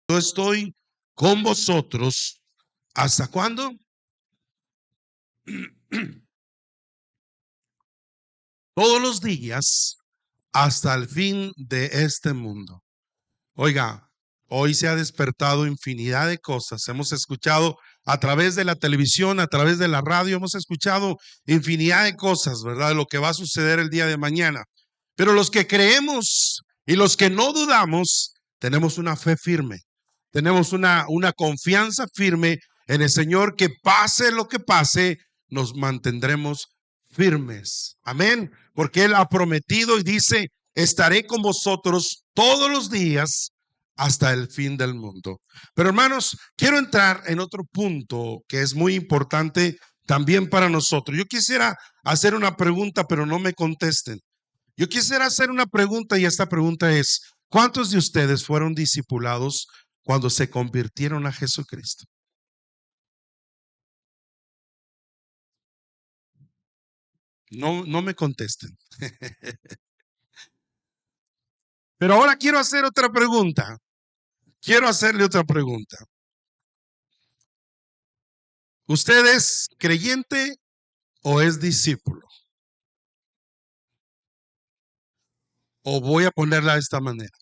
yo estoy con vosotros. ¿Hasta cuándo? Todos los días hasta el fin de este mundo. Oiga, hoy se ha despertado infinidad de cosas. Hemos escuchado a través de la televisión, a través de la radio, hemos escuchado infinidad de cosas, ¿verdad? De lo que va a suceder el día de mañana. Pero los que creemos y los que no dudamos, tenemos una fe firme. Tenemos una confianza firme en el Señor, que pase lo que pase, nos mantendremos firmes. Amén. Porque Él ha prometido y dice: estaré con vosotros todos los días hasta el fin del mundo. Pero hermanos, quiero entrar en otro punto que es muy importante también para nosotros. Yo quisiera hacer una pregunta, pero no me contesten. Yo quisiera hacer una pregunta, y esta pregunta es: ¿cuántos de ustedes fueron discipulados cuando se convirtieron a Jesucristo? No me contesten. Pero ahora quiero hacer otra pregunta. Quiero hacerle otra pregunta. ¿Usted es creyente o es discípulo? O voy a ponerla de esta manera: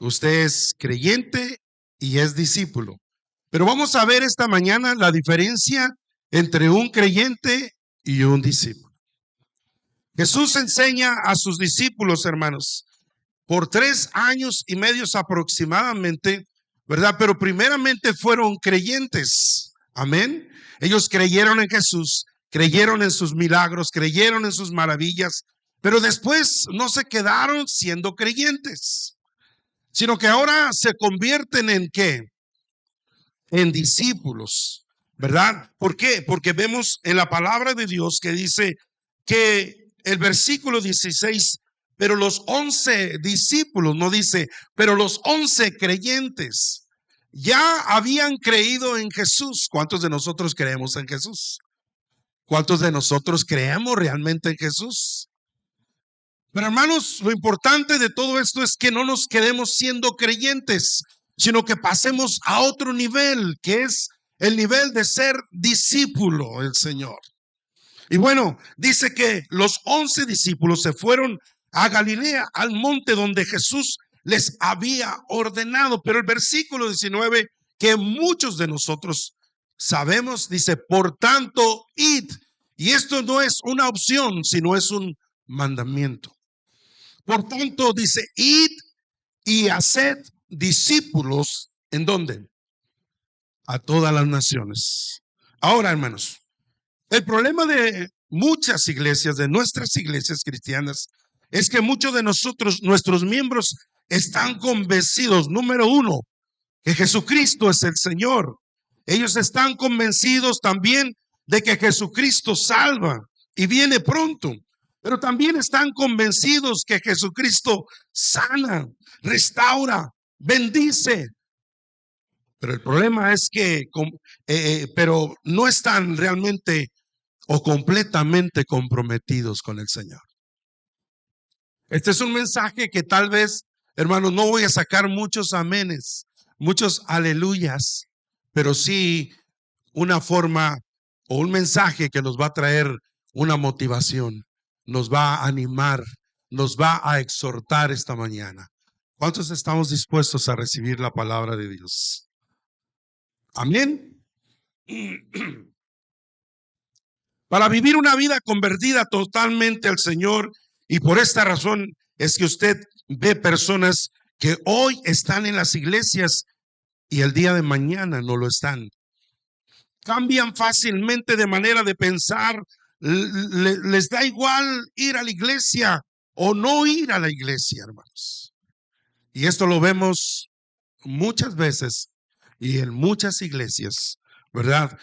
usted es creyente y es discípulo. Pero vamos a ver esta mañana la diferencia entre un creyente y un discípulo. Jesús enseña a sus discípulos, hermanos, por 3 años y medio aproximadamente, ¿verdad? Pero primeramente fueron creyentes. Amén. Ellos creyeron en Jesús, creyeron en sus milagros, creyeron en sus maravillas, pero después no se quedaron siendo creyentes, sino que ahora se convierten en ¿qué? En discípulos, ¿verdad? ¿Por qué? Porque vemos en la palabra de Dios que dice que el versículo 16, pero los 11 discípulos, no dice, pero los 11 creyentes ya habían creído en Jesús. ¿Cuántos de nosotros creemos en Jesús? ¿Cuántos de nosotros creemos realmente en Jesús? Pero hermanos, lo importante de todo esto es que no nos quedemos siendo creyentes, sino que pasemos a otro nivel, que es el nivel de ser discípulo del Señor. Y bueno, dice que los 11 discípulos se fueron a Galilea, al monte donde Jesús les había ordenado. Pero el versículo 19, que muchos de nosotros sabemos, dice: por tanto, id. Y esto no es una opción, sino es un mandamiento. Por tanto, dice: id y haced discípulos. ¿En dónde? A todas las naciones. Ahora, hermanos, el problema de muchas iglesias, de nuestras iglesias cristianas, es que muchos de nosotros, nuestros miembros, están convencidos, número uno, que Jesucristo es el Señor. Ellos están convencidos también de que Jesucristo salva y viene pronto. Pero también están convencidos que Jesucristo sana, restaura, bendice. Pero el problema es que pero no están realmente o completamente comprometidos con el Señor. Este es un mensaje que tal vez, hermanos, no voy a sacar muchos amenes, muchos aleluyas, pero sí una forma o un mensaje que nos va a traer una motivación, nos va a animar, nos va a exhortar esta mañana. ¿Cuántos estamos dispuestos a recibir la palabra de Dios? Amén. Para vivir una vida convertida totalmente al Señor, y por esta razón es que usted ve personas que hoy están en las iglesias y el día de mañana no lo están. Cambian fácilmente de manera de pensar, les da igual ir a la iglesia o no ir a la iglesia, hermanos. Y esto lo vemos muchas veces y en muchas iglesias, ¿verdad?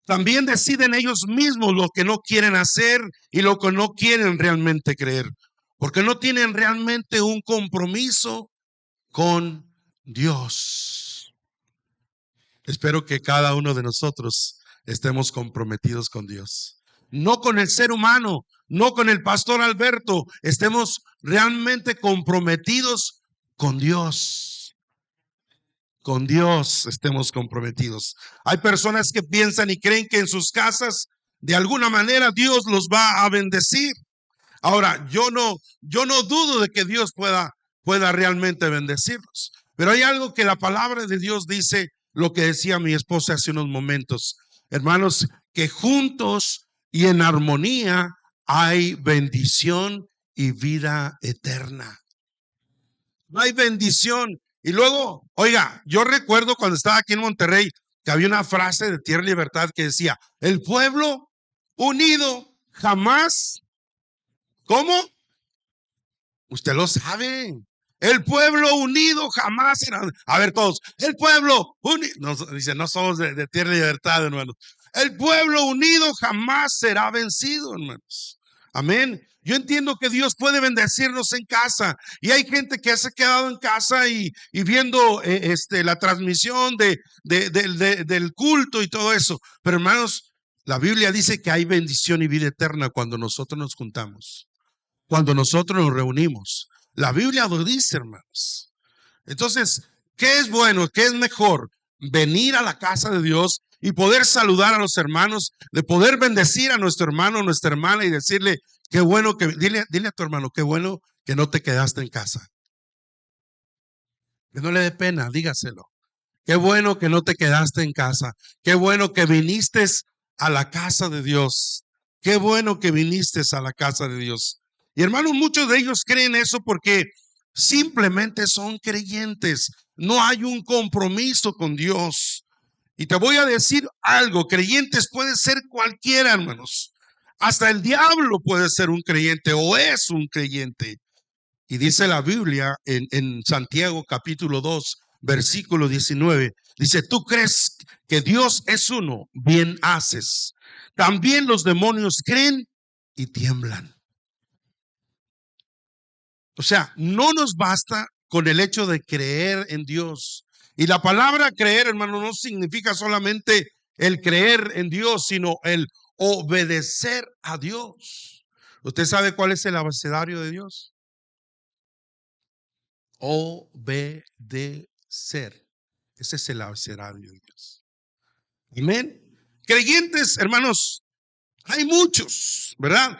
También deciden ellos mismos lo que no quieren hacer y lo que no quieren realmente creer, porque no tienen realmente un compromiso con Dios. Espero que cada uno de nosotros estemos comprometidos con Dios, no con el ser humano, no con el pastor Alberto, estemos realmente comprometidos con Dios. con Dios estemos comprometidos. Hay personas que piensan y creen que en sus casas de alguna manera Dios los va a bendecir. Ahora, yo no dudo de que Dios pueda realmente bendecirlos. Pero hay algo que la palabra de Dios dice, lo que decía mi esposa hace unos momentos. Hermanos, que juntos y en armonía hay bendición y vida eterna. Hay bendición. Y luego, oiga, yo recuerdo cuando estaba aquí en Monterrey que había una frase de Tierra y Libertad que decía, el pueblo unido jamás, ¿cómo? Usted lo sabe. El pueblo unido jamás será. A ver, todos. El pueblo unido. No, dice, no somos de Tierra y Libertad, hermanos. El pueblo unido jamás será vencido, hermanos. Amén. Yo entiendo que Dios puede bendecirnos en casa. Y hay gente que se ha quedado en casa y viendo la transmisión del culto y todo eso. Pero, hermanos, la Biblia dice que hay bendición y vida eterna cuando nosotros nos juntamos. Cuando nosotros nos reunimos. La Biblia lo dice, hermanos. Entonces, ¿qué es bueno? ¿Qué es mejor? Venir a la casa de Dios y poder saludar a los hermanos, de poder bendecir a nuestro hermano, nuestra hermana y decirle, qué bueno que, dile a tu hermano, qué bueno que no te quedaste en casa. Que no le dé pena, dígaselo. Qué bueno que no te quedaste en casa. Qué bueno que viniste a la casa de Dios. Qué bueno que viniste a la casa de Dios. Y hermanos, muchos de ellos creen eso porque simplemente son creyentes. No hay un compromiso con Dios. Y te voy a decir algo, creyentes pueden ser cualquiera, hermanos. Hasta el diablo puede ser un creyente o es un creyente. Y dice la Biblia en Santiago capítulo 2, versículo 19. Dice, tú crees que Dios es uno, bien haces. También los demonios creen y tiemblan. O sea, no nos basta con el hecho de creer en Dios. Y la palabra creer, hermano, no significa solamente el creer en Dios, sino el obedecer a Dios. ¿Usted sabe cuál es el abecedario de Dios? Obedecer. Ese es el abecedario de Dios. Amén. Creyentes, hermanos, hay muchos, ¿verdad?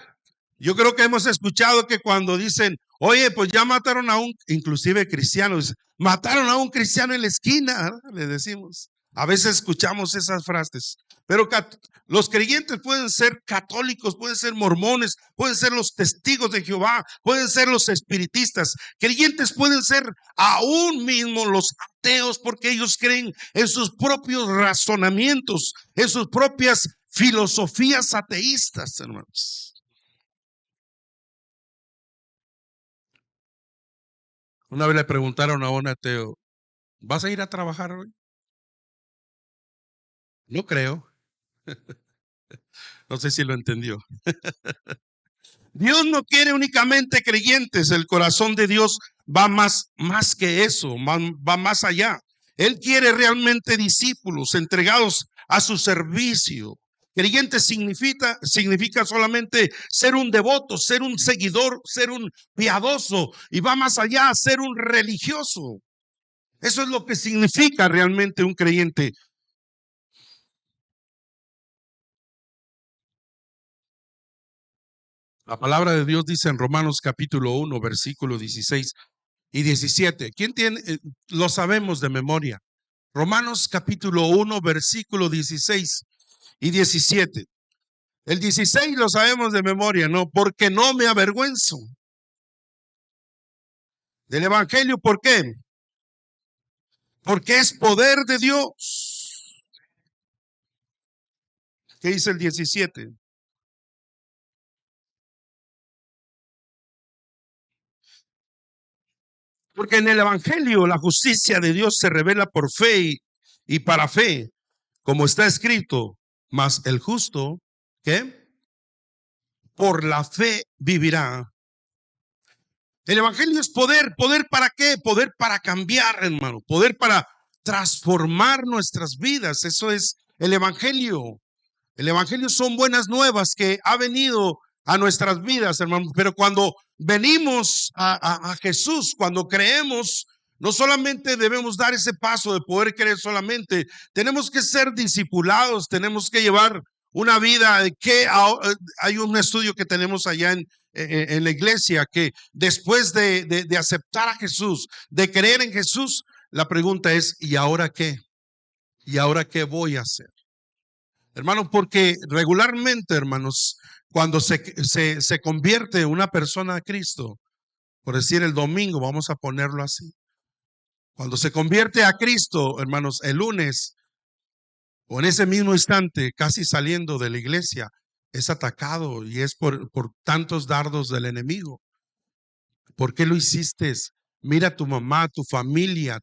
Yo creo que hemos escuchado que cuando dicen, oye, pues ya mataron a inclusive cristianos, mataron a un cristiano en la esquina, ¿verdad? Le decimos. A veces escuchamos esas frases, pero los creyentes pueden ser católicos, pueden ser mormones, pueden ser los testigos de Jehová, pueden ser los espiritistas. Creyentes pueden ser aún mismo los ateos porque ellos creen en sus propios razonamientos, en sus propias filosofías ateístas, hermanos. Una vez le preguntaron a un ateo, ¿vas a ir a trabajar hoy? No creo. No sé si lo entendió. Dios no quiere únicamente creyentes, el corazón de Dios va más que eso, va más allá. Él quiere realmente discípulos entregados a su servicio. Creyente significa solamente ser un devoto, ser un seguidor, ser un piadoso y va más allá, ser un religioso. Eso es lo que significa realmente un creyente. La palabra de Dios dice en Romanos capítulo 1, versículo 16 y 17. ¿Quién tiene? Lo sabemos de memoria. Romanos capítulo 1, versículo 16 y 17. El 16 lo sabemos de memoria, ¿no? Porque no me avergüenzo del evangelio. ¿Por qué? Porque es poder de Dios. ¿Qué dice el 17? Porque en el evangelio la justicia de Dios se revela por fe y para fe, como está escrito, mas el justo, ¿qué? Por la fe vivirá. El evangelio es poder. ¿Poder para qué? Poder para cambiar, hermano. Poder para transformar nuestras vidas. Eso es el evangelio. El evangelio son buenas nuevas que ha venido a nuestras vidas, hermano. Pero cuando venimos a Jesús, cuando creemos, no solamente debemos dar ese paso de poder creer solamente, tenemos que ser discipulados, tenemos que llevar una vida que hay un estudio que tenemos allá en la iglesia, que después de aceptar a Jesús, de creer en Jesús, la pregunta es, ¿y ahora qué? ¿Y ahora qué voy a hacer? Hermanos, porque regularmente, hermanos, cuando se convierte una persona a Cristo, por decir el domingo, vamos a ponerlo así, cuando se convierte a Cristo, hermanos, el lunes o en ese mismo instante, casi saliendo de la iglesia, es atacado y es por tantos dardos del enemigo. ¿Por qué lo hiciste? Mira a tu mamá, tu familia,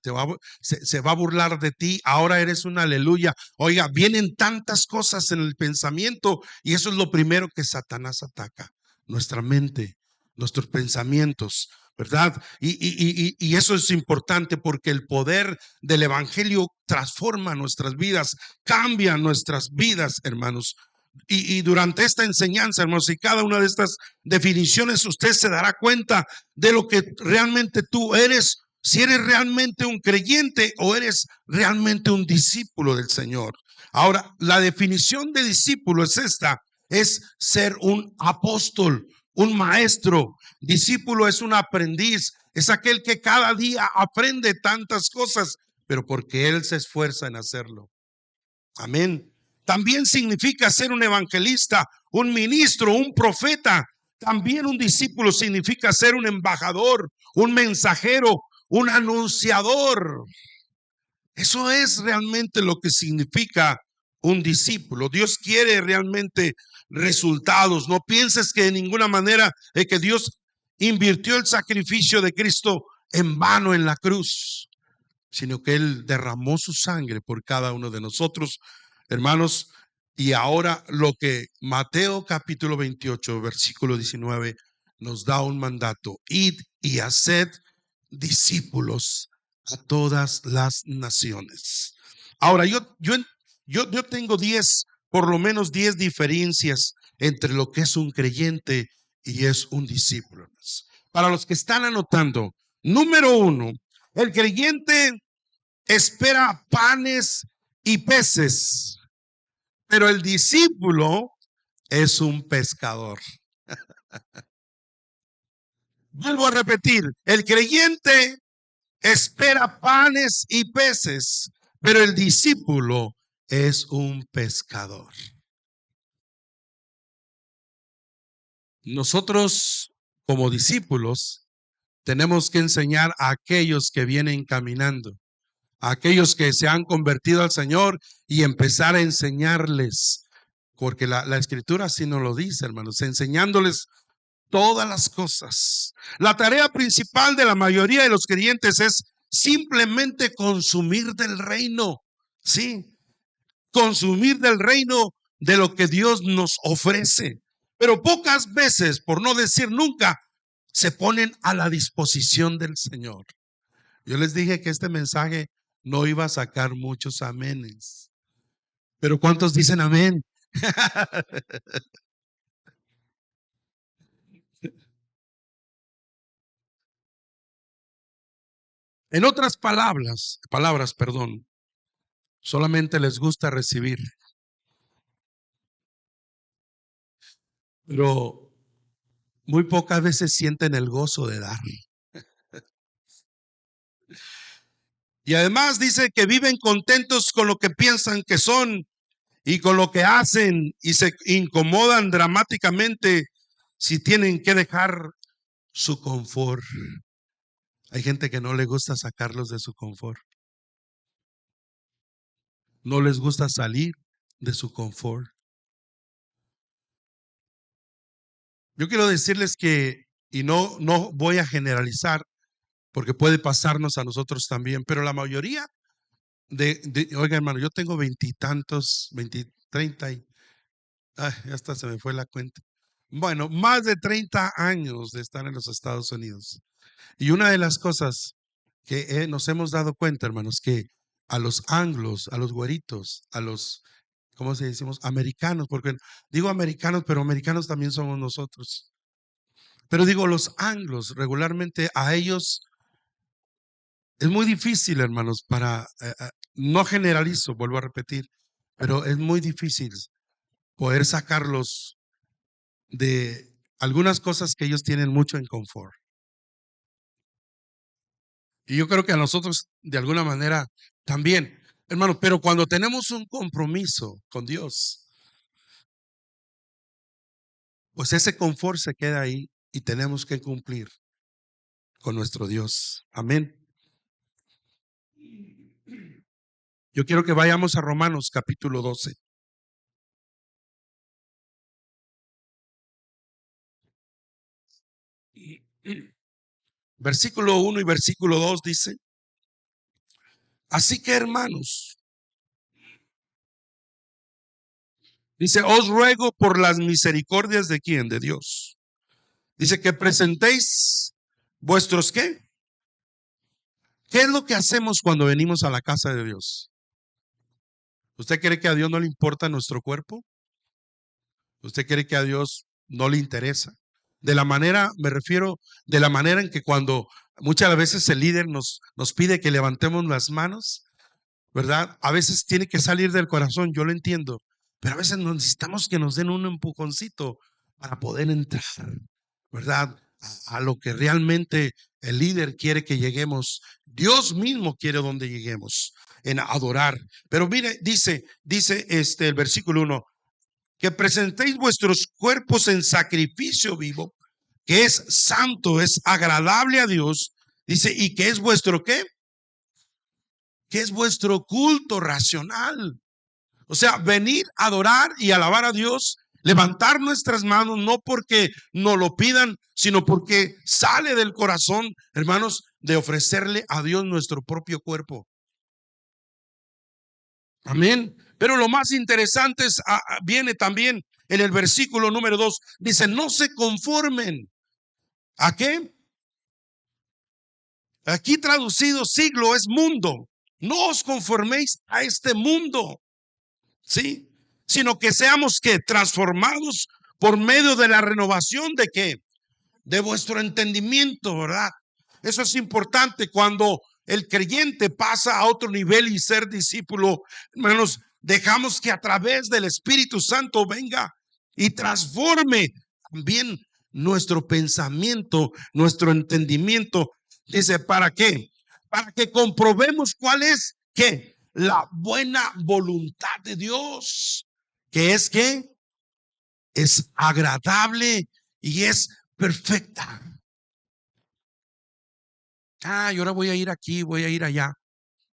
se va a burlar de ti, ahora eres un aleluya. Oiga, vienen tantas cosas en el pensamiento y eso es lo primero que Satanás ataca, nuestra mente, nuestros pensamientos, ¿verdad? Y eso es importante porque el poder del evangelio transforma nuestras vidas, cambia nuestras vidas, hermanos. Y durante esta enseñanza, hermanos, y cada una de estas definiciones, usted se dará cuenta de lo que realmente tú eres, si eres realmente un creyente o eres realmente un discípulo del Señor. Ahora, la definición de discípulo es esta, es ser un apóstol, un maestro. Discípulo es un aprendiz, es aquel que cada día aprende tantas cosas, pero porque él se esfuerza en hacerlo. Amén. También significa ser un evangelista, un ministro, un profeta. También un discípulo significa ser un embajador, un mensajero, un anunciador. Eso es realmente lo que significa un discípulo. Dios quiere realmente resultados. No pienses que de ninguna manera que Dios invirtió el sacrificio de Cristo en vano en la cruz, sino que Él derramó su sangre por cada uno de nosotros, hermanos. Y ahora lo que Mateo capítulo 28, versículo 19, nos da un mandato: id y haced discípulos a todas las naciones. Ahora, yo tengo 10, por lo menos 10 diferencias entre lo que es un creyente y es un discípulo. Para los que están anotando, número 1, el creyente espera panes y peces, pero el discípulo es un pescador. Vuelvo a repetir, el creyente espera panes y peces, pero el discípulo es un pescador. Nosotros, como discípulos, tenemos que enseñar a aquellos que vienen caminando, a aquellos que se han convertido al Señor, y empezar a enseñarles, porque la escritura así nos lo dice, hermanos, enseñándoles todas las cosas. La tarea principal de la mayoría de los creyentes es simplemente consumir del reino, sí, consumir del reino, de lo que Dios nos ofrece. Pero pocas veces, por no decir nunca, se ponen a la disposición del Señor. Yo les dije que este mensaje no iba a sacar muchos amenes, pero ¿cuántos dicen amén? En otras palabras, perdón, solamente les gusta recibir, pero muy pocas veces sienten el gozo de dar. Y además dice que viven contentos con lo que piensan que son y con lo que hacen, y se incomodan dramáticamente si tienen que dejar su confort. Hay gente que no le gusta sacarlos de su confort. No les gusta salir de su confort. Yo quiero decirles que, y no voy a generalizar, porque puede pasarnos a nosotros también, pero la mayoría oiga, hermano, yo tengo veintitantos, 30 y ya hasta se me fue la cuenta. Bueno, más de 30 años de estar en los Estados Unidos. Y una de las cosas que nos hemos dado cuenta, hermanos, que a los anglos, a los güeritos, a los, ¿cómo se decimos? Americanos, porque digo americanos, pero americanos también somos nosotros. Pero digo los anglos, regularmente a ellos Es muy difícil, hermanos, no generalizo, vuelvo a repetir, pero es muy difícil poder sacarlos de algunas cosas que ellos tienen mucho en confort. Y yo creo que a nosotros, de alguna manera, también, hermano, pero cuando tenemos un compromiso con Dios, pues ese confort se queda ahí y tenemos que cumplir con nuestro Dios. Amén. Yo quiero que vayamos a Romanos capítulo 12. Versículo 1 y versículo 2 dice: así que, hermanos, dice, os ruego por las misericordias de quién, de Dios. Dice que presentéis vuestros ¿qué? ¿Qué es lo que hacemos cuando venimos a la casa de Dios? ¿Usted cree que a Dios no le importa nuestro cuerpo? ¿Usted cree que a Dios no le interesa? De la manera, me refiero, de la manera en que cuando muchas veces el líder nos pide que levantemos las manos, ¿verdad? A veces tiene que salir del corazón, yo lo entiendo, pero a veces necesitamos que nos den un empujoncito para poder entrar, ¿verdad? A lo que realmente el líder quiere que lleguemos. Dios mismo quiere donde lleguemos, en adorar. Pero mire, dice el versículo 1, que presentéis vuestros cuerpos en sacrificio vivo, que es santo, es agradable a Dios. Dice, y que es vuestro ¿qué? Que es vuestro culto racional. O sea, venir a adorar y alabar a Dios, levantar nuestras manos, no porque nos lo pidan, sino porque sale del corazón, hermanos, de ofrecerle a Dios nuestro propio cuerpo. Amén. Pero lo más interesante viene también en el versículo número 2. Dice, no se conformen. ¿A qué? Aquí traducido siglo es mundo. No os conforméis a este mundo, ¿sí? Sino que seamos que transformados por medio de la renovación de qué? De vuestro entendimiento, ¿verdad? Eso es importante cuando el creyente pasa a otro nivel y ser discípulo, hermanos, dejamos que a través del Espíritu Santo venga y transforme también nuestro pensamiento, nuestro entendimiento. Dice, ¿para qué? Para que comprobemos cuál es, ¿qué? La buena voluntad de Dios, que es que es agradable y es perfecta. Y ahora voy a ir aquí, voy a ir allá,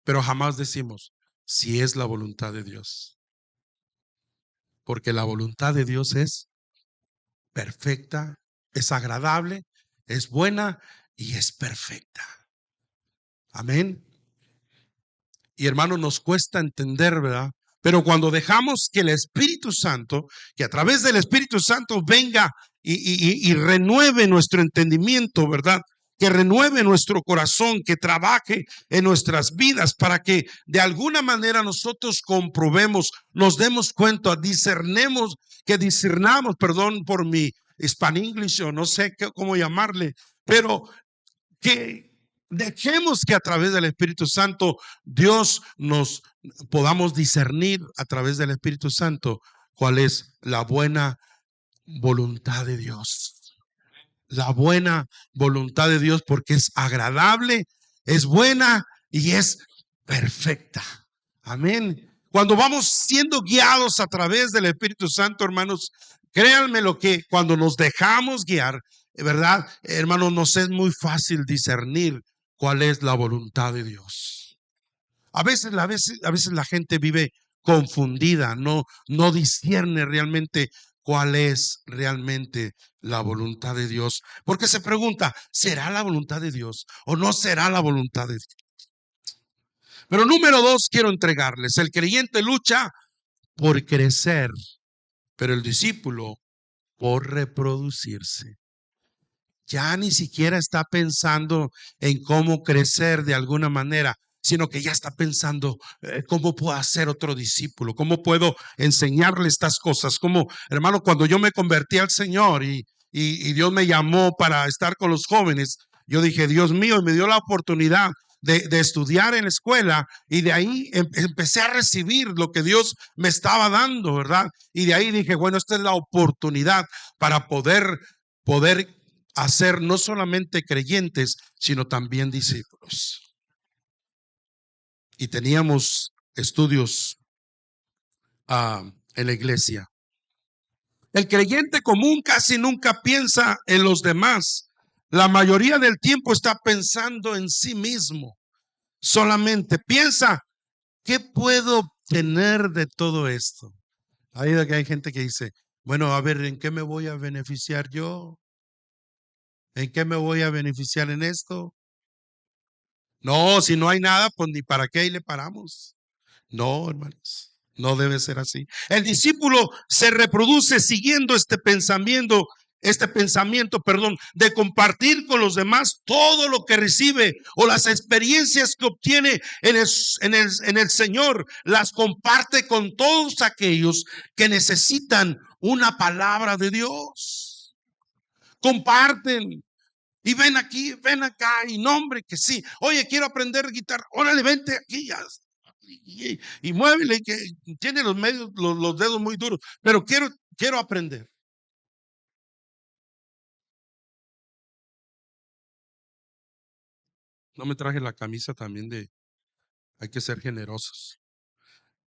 pero jamás decimos si es la voluntad de Dios, porque la voluntad de Dios es perfecta, es agradable, es buena y es perfecta. Amén. Y hermanos, nos cuesta entender, ¿verdad? Pero cuando dejamos que el Espíritu Santo, que a través del Espíritu Santo venga y renueve nuestro entendimiento, ¿verdad? Que renueve nuestro corazón, que trabaje en nuestras vidas para que de alguna manera nosotros comprobemos, nos demos cuenta, discernamos, perdón por mi Spanish o no sé cómo llamarle, pero que dejemos que a través del Espíritu Santo Dios nos podamos discernir a través del Espíritu Santo cuál es la buena voluntad de Dios. La buena voluntad de Dios, porque es agradable, es buena y es perfecta. Amén. Cuando vamos siendo guiados a través del Espíritu Santo, hermanos, créanme lo que cuando nos dejamos guiar, ¿verdad? Hermanos, nos es muy fácil discernir cuál es la voluntad de Dios. A veces la gente vive confundida, no discierne realmente cuál es realmente la voluntad de Dios, porque se pregunta, ¿será la voluntad de Dios o no será la voluntad de Dios? Pero número 2, quiero entregarles, el creyente lucha por crecer, pero el discípulo por reproducirse. Ya ni siquiera está pensando en cómo crecer de alguna manera, sino que ya está pensando cómo puedo hacer otro discípulo, cómo puedo enseñarle estas cosas. Como, hermano, cuando yo me convertí al Señor y Dios me llamó para estar con los jóvenes, yo dije, Dios mío, y me dio la oportunidad de estudiar en la escuela y de ahí empecé a recibir lo que Dios me estaba dando, ¿verdad? Y de ahí dije, bueno, esta es la oportunidad para poder hacer no solamente creyentes, sino también discípulos. Y teníamos estudios en la iglesia. El creyente común casi nunca piensa en los demás. La mayoría del tiempo está pensando en sí mismo. Solamente piensa, ¿qué puedo obtener de todo esto? Hay gente que dice, bueno, a ver, ¿en qué me voy a beneficiar yo? ¿En qué me voy a beneficiar en esto? No, si no hay nada, pues ni para qué ahí le paramos. No, hermanos, no debe ser así. El discípulo se reproduce siguiendo este pensamiento, de compartir con los demás todo lo que recibe o las experiencias que obtiene en el Señor, las comparte con todos aquellos que necesitan una palabra de Dios. Comparten. Y ven aquí, ven acá, y nombre que sí. Oye, quiero aprender guitarra. Órale, vente aquí ya. Y muévele, que tiene los dedos muy duros, pero quiero aprender. No me traje la camisa también de hay que ser generosos,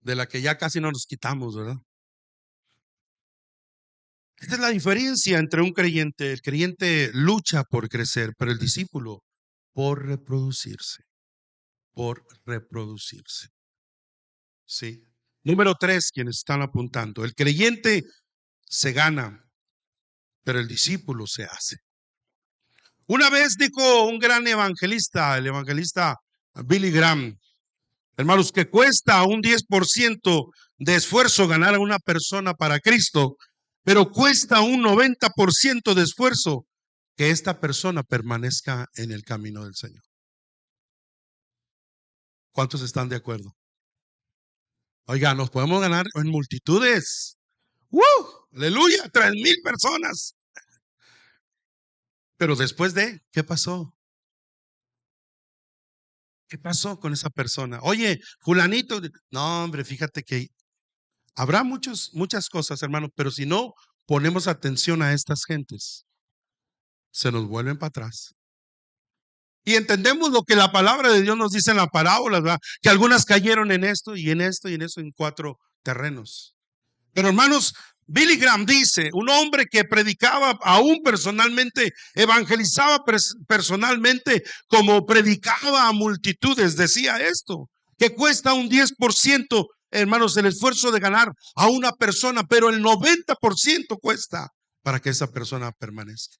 de la que ya casi no nos quitamos, ¿verdad? Esta es la diferencia entre un creyente. El creyente lucha por crecer, pero el discípulo por reproducirse, por reproducirse. Sí. Número 3, quienes están apuntando. El creyente se gana, pero el discípulo se hace. Una vez dijo un gran evangelista, el evangelista Billy Graham, hermanos, que cuesta un 10% de esfuerzo ganar a una persona para Cristo, pero cuesta un 90% de esfuerzo que esta persona permanezca en el camino del Señor. ¿Cuántos están de acuerdo? Oiga, nos podemos ganar en multitudes. Aleluya, 3,000 personas. Pero después ¿qué pasó? ¿Qué pasó con esa persona? Oye, fulanito, no, hombre, fíjate que habrá muchas cosas, hermano, pero si no ponemos atención a estas gentes, se nos vuelven para atrás. Y entendemos lo que la palabra de Dios nos dice en la parábola, ¿verdad? Que algunas cayeron en esto y en esto y en eso, en 4 terrenos. Pero hermanos, Billy Graham dice, un hombre que predicaba aún personalmente, evangelizaba personalmente, como predicaba a multitudes, decía esto, que cuesta un 10%, hermanos, el esfuerzo de ganar a una persona, pero el 90% cuesta para que esa persona permanezca.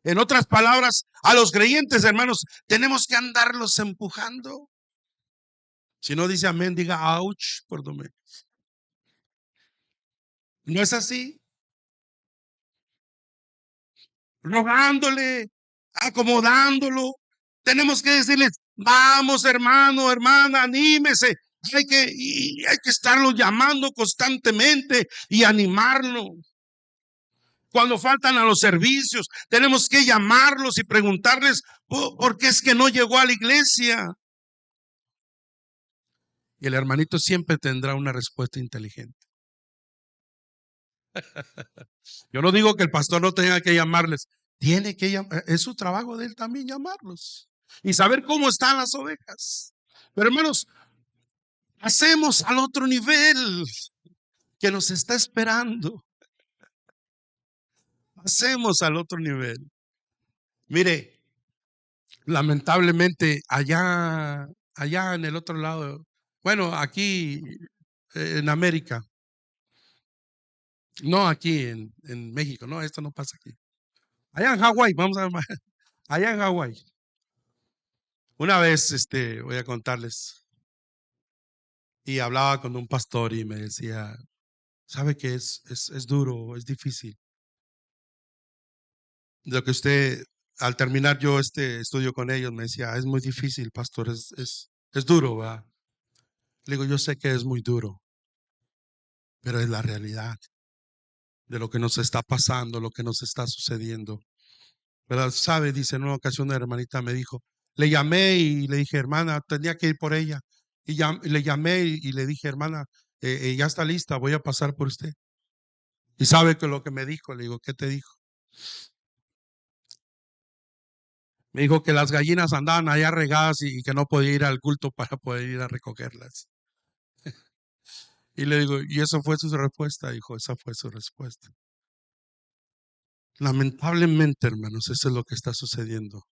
En otras palabras, a los creyentes, hermanos, tenemos que andarlos empujando. Si no dice amén, diga ouch, por lo menos. ¿No es así? Rogándole, acomodándolo. Tenemos que decirles, vamos hermano, hermana, anímese. Hay que estarlo llamando constantemente y animarlo. Cuando faltan a los servicios, tenemos que llamarlos y preguntarles por qué es que no llegó a la iglesia. Y el hermanito siempre tendrá una respuesta inteligente. Yo no digo que el pastor no tenga que llamarles, tiene que llamar, es su trabajo de él también llamarlos y saber cómo están las ovejas. Pero hermanos, hacemos al otro nivel que nos está esperando. Hacemos al otro nivel. Mire, lamentablemente allá en el otro lado, bueno, aquí en América, no aquí en México, no, esto no pasa aquí. Allá en Hawái, vamos a ver, allá en Hawái. Una vez, voy a contarles, y hablaba con un pastor y me decía, ¿sabe que es duro, es difícil? Lo que usted, al terminar yo este estudio con ellos, me decía, es muy difícil, pastor, es duro, ¿verdad? Le digo, yo sé que es muy duro, pero es la realidad de lo que nos está pasando, lo que nos está sucediendo. ¿Verdad? Sabe, dice, en una ocasión una hermanita me dijo, le llamé y le dije, hermana, tenía que ir por ella. Y le llamé y le dije, hermana, ya está lista, voy a pasar por usted. Y sabe que lo que me dijo, le digo, ¿qué te dijo? Me dijo que las gallinas andaban allá regadas y que no podía ir al culto para poder ir a recogerlas. Y le digo, y eso fue su respuesta, hijo, esa fue su respuesta. Lamentablemente, hermanos, eso es lo que está sucediendo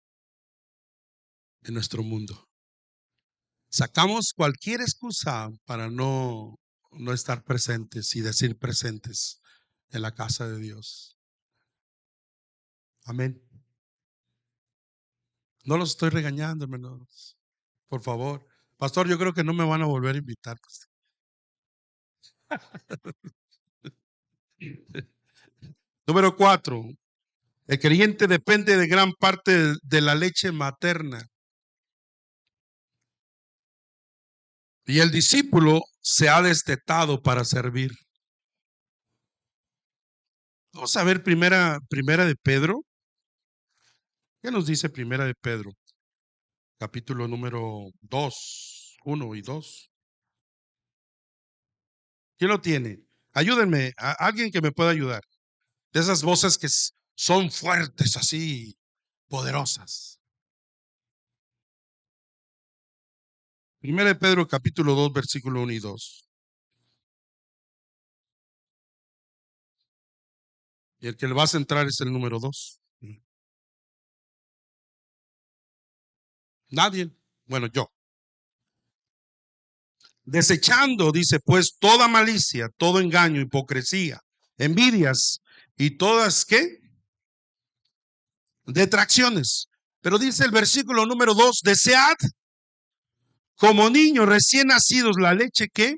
en nuestro mundo. Sacamos cualquier excusa para no estar presentes y decir presentes en la casa de Dios. Amén. No los estoy regañando, hermanos. Por favor. Pastor, yo creo que no me van a volver a invitar. Número 4. El creyente depende de gran parte de la leche materna. Y el discípulo se ha destetado para servir. Vamos a ver primera de Pedro. ¿Qué nos dice primera de Pedro? Capítulo número 2, 1 y 2. ¿Quién lo tiene? Ayúdenme, a alguien que me pueda ayudar. De esas voces que son fuertes, así, poderosas. Primera de Pedro, capítulo 2, versículo 1 y 2. Y el que le va a centrar es el número 2. Nadie. Bueno, yo. Desechando, dice, pues toda malicia, todo engaño, hipocresía, envidias y todas, ¿qué? Detracciones. Pero dice el versículo número 2, desead como niños recién nacidos la leche que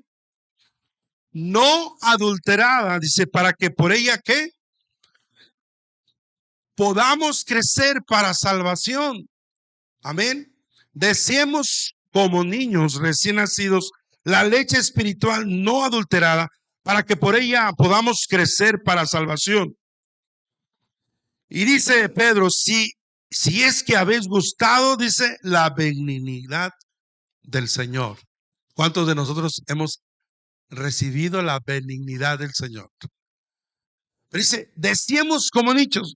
no adulterada, dice, para que por ella, ¿qué? Podamos crecer para salvación. Amén. Deseemos como niños recién nacidos la leche espiritual no adulterada para que por ella podamos crecer para salvación. Y dice Pedro, si es que habéis gustado, dice, la benignidad del Señor. ¿Cuántos de nosotros hemos recibido la benignidad del Señor? Pero dice, deseemos como niños,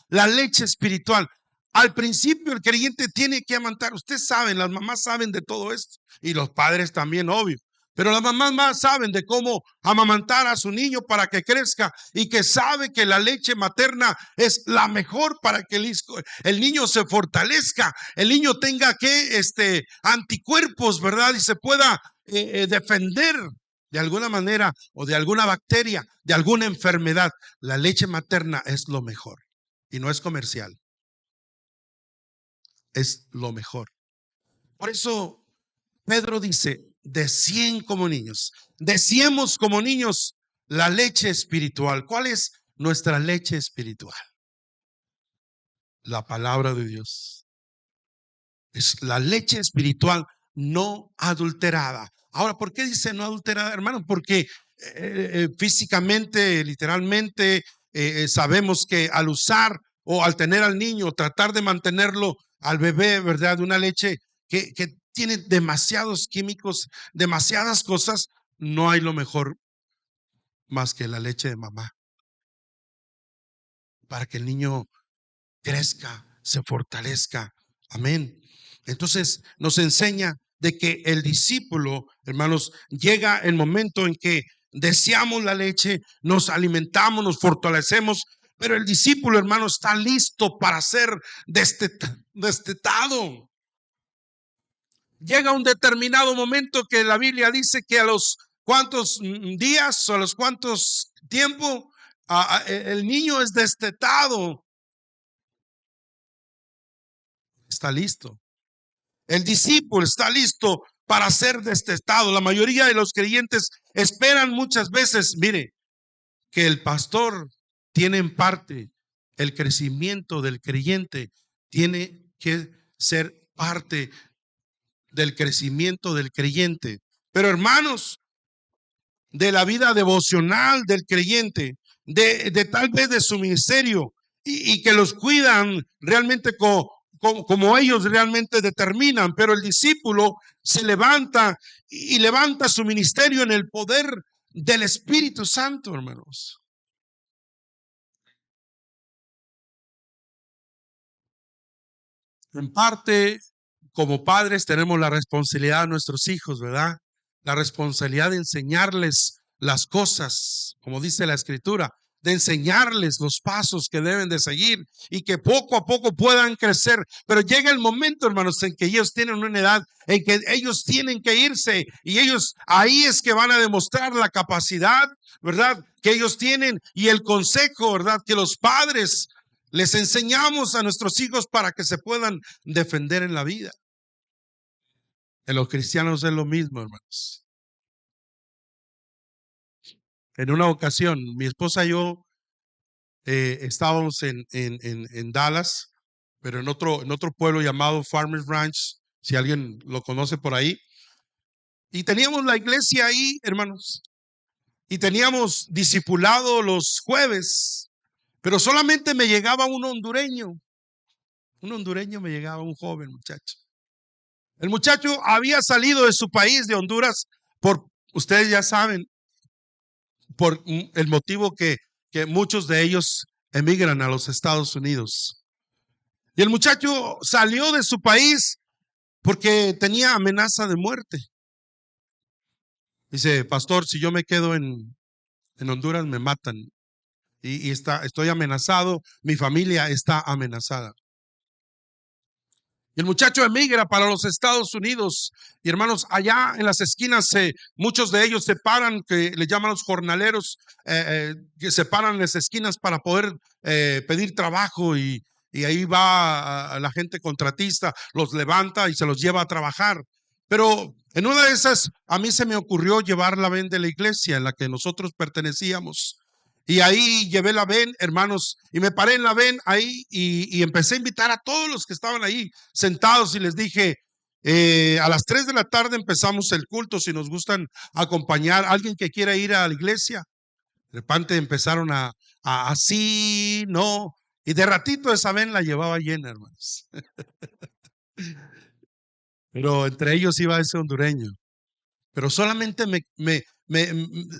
la leche espiritual. Al principio el creyente tiene que amamantar. Ustedes saben, las mamás saben de todo esto y los padres también, obvio. Pero las mamás más saben de cómo amamantar a su niño para que crezca y que sabe que la leche materna es la mejor para que el niño se fortalezca, el niño tenga anticuerpos, ¿verdad? Y se pueda defender de alguna manera o de alguna bacteria, de alguna enfermedad. La leche materna es lo mejor y no es comercial. Es lo mejor. Por eso Pedro dice, decien como niños, deseemos como niños la leche espiritual. ¿Cuál es nuestra leche espiritual? La palabra de Dios. Es la leche espiritual no adulterada. Ahora, ¿por qué dice no adulterada, hermano? Porque físicamente, literalmente, sabemos que al usar o al tener al niño, tratar de mantenerlo al bebé, ¿verdad? Una leche que tiene demasiados químicos, demasiadas cosas, no hay lo mejor más que la leche de mamá. Para que el niño crezca, se fortalezca. Amén. Entonces nos enseña de que el discípulo, hermanos, llega el momento en que deseamos la leche, nos alimentamos, nos fortalecemos, pero el discípulo, hermano, está listo para ser destetado. Llega un determinado momento que la Biblia dice que a los cuantos días o a los cuantos tiempo el niño es destetado. Está listo. El discípulo está listo para ser destetado. La mayoría de los creyentes esperan muchas veces, mire, que el pastor tiene en parte el crecimiento del creyente, tiene que ser parte del crecimiento del creyente. Pero hermanos, de la vida devocional del creyente, de tal vez de su ministerio y que los cuidan realmente como ellos realmente determinan, pero el discípulo se levanta y levanta su ministerio en el poder del Espíritu Santo, hermanos. En parte, como padres, tenemos la responsabilidad de nuestros hijos, ¿verdad? La responsabilidad de enseñarles las cosas, como dice la Escritura, de enseñarles los pasos que deben de seguir y que poco a poco puedan crecer. Pero llega el momento, hermanos, en que ellos tienen una edad en que ellos tienen que irse y ellos ahí es que van a demostrar la capacidad, ¿verdad? Que ellos tienen y el consejo, ¿verdad? Que los padres les enseñamos a nuestros hijos para que se puedan defender en la vida. En los cristianos es lo mismo, hermanos. En una ocasión, mi esposa y yo estábamos en Dallas, pero en otro pueblo llamado Farmers Ranch, si alguien lo conoce por ahí. Y teníamos la iglesia ahí, hermanos. Y teníamos discipulado los jueves, pero solamente me llegaba un hondureño. Un hondureño me llegaba, un joven muchacho. El muchacho había salido de su país, de Honduras, ustedes ya saben, por el motivo que muchos de ellos emigran a los Estados Unidos. Y el muchacho salió de su país porque tenía amenaza de muerte. Dice, pastor, si yo me quedo en Honduras me matan y estoy amenazado, mi familia está amenazada. Y el muchacho emigra para los Estados Unidos. Y hermanos, allá en las esquinas, muchos de ellos se paran, que le llaman los jornaleros, que se paran en las esquinas para poder pedir trabajo. Y ahí va la gente contratista, los levanta y se los lleva a trabajar. Pero en una de esas, a mí se me ocurrió llevar la ven de la iglesia en la que nosotros pertenecíamos. Y ahí llevé la ven, hermanos, y me paré en la ven ahí y empecé a invitar a todos los que estaban ahí sentados y les dije, a las 3 de la tarde empezamos el culto, si nos gustan acompañar, alguien que quiera ir a la iglesia. De repente empezaron a así, no, y de ratito esa ven la llevaba llena, hermanos. Pero entre ellos iba ese hondureño. Pero solamente me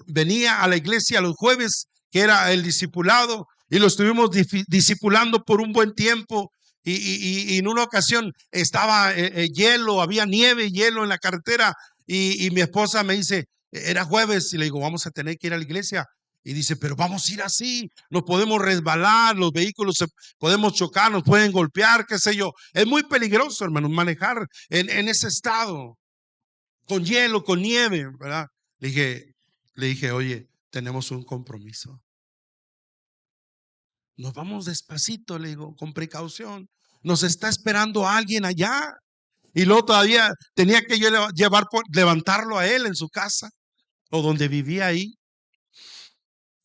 venía a la iglesia los jueves, que era el discipulado, y lo estuvimos discipulando por un buen tiempo. Y en una ocasión estaba hielo, había nieve y hielo en la carretera, y mi esposa me dice, era jueves, y le digo, vamos a tener que ir a la iglesia. Y dice, pero vamos a ir así, nos podemos resbalar, los vehículos podemos chocar, nos pueden golpear, qué sé yo. Es muy peligroso, hermano, manejar en ese estado con hielo, con nieve, ¿verdad? Le dije, oye, tenemos un compromiso. Nos vamos despacito, le digo, con precaución. Nos está esperando alguien allá. Y luego todavía tenía que yo levantarlo a él en su casa o donde vivía ahí.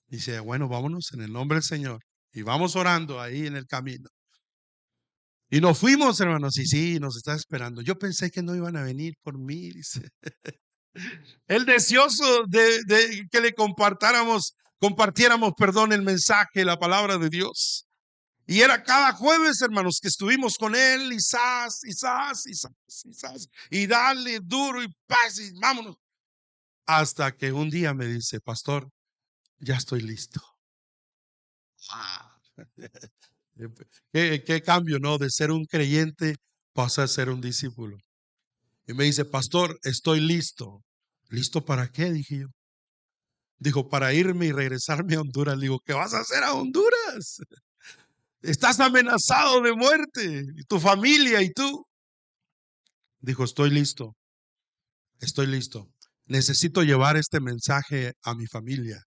Dice, bueno, vámonos en el nombre del Señor. Y vamos orando ahí en el camino. Y nos fuimos, hermanos, y sí, nos está esperando. Yo pensé que no iban a venir por mí, dice. El deseoso de que le compartiéramos, perdón, el mensaje, la palabra de Dios. Y era cada jueves, hermanos, que estuvimos con él, y zas, y zas, y zas, y zas, y dale duro, y paz, y vámonos. Hasta que un día me dice, pastor, ya estoy listo. Ah, qué cambio, ¿no? De ser un creyente pasa a ser un discípulo. Y me dice, pastor, estoy listo. ¿Listo para qué? Dije yo. Dijo, para irme y regresarme a Honduras. Le digo, ¿qué vas a hacer a Honduras? Estás amenazado de muerte, y tu familia y tú. Dijo, estoy listo, estoy listo. Necesito llevar este mensaje a mi familia.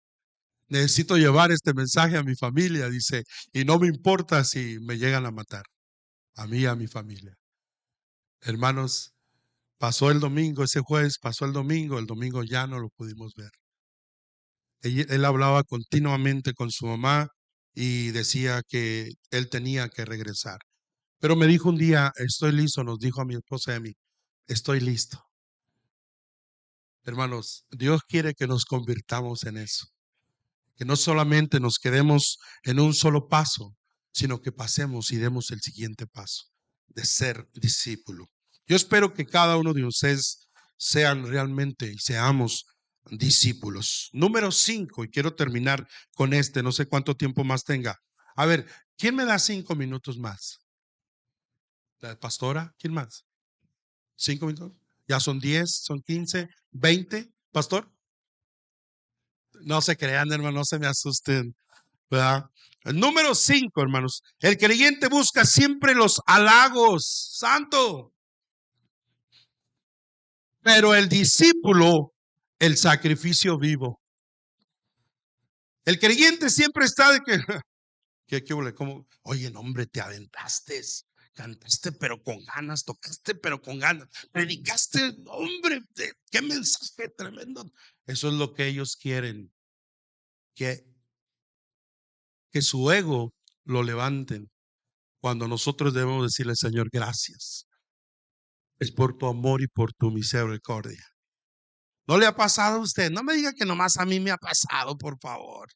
Necesito llevar este mensaje a mi familia, dice, y no me importa si me llegan a matar, a mí y a mi familia. Hermanos, pasó el domingo, ese jueves pasó el domingo ya no lo pudimos ver. Él hablaba continuamente con su mamá y decía que él tenía que regresar. Pero me dijo un día, estoy listo, nos dijo a mi esposa y a mí, estoy listo. Hermanos, Dios quiere que nos convirtamos en eso. Que no solamente nos quedemos en un solo paso, sino que pasemos y demos el siguiente paso. de ser discípulo. Yo espero que cada uno de ustedes sean realmente y seamos discípulos. Número 5, y quiero terminar con este, no sé cuánto tiempo más tenga. A ver, ¿quién me da 5 minutos más? ¿La pastora? ¿Quién más? 5 minutos. Ya son 10, son 15, 20. Pastor, no se crean, hermano, no se me asusten, ¿verdad? El número 5, hermanos. El creyente busca siempre los halagos, santo. Pero el discípulo, el sacrificio vivo. El creyente siempre está de que, como, oye, no, hombre, te aventaste, cantaste, pero con ganas, tocaste, pero con ganas, predicaste, hombre, qué mensaje tremendo. Eso es lo que ellos quieren, que, que su ego lo levanten, cuando nosotros debemos decirle, Señor, gracias. Es por tu amor y por tu misericordia. ¿No le ha pasado a usted? No me diga que nomás a mí me ha pasado, por favor.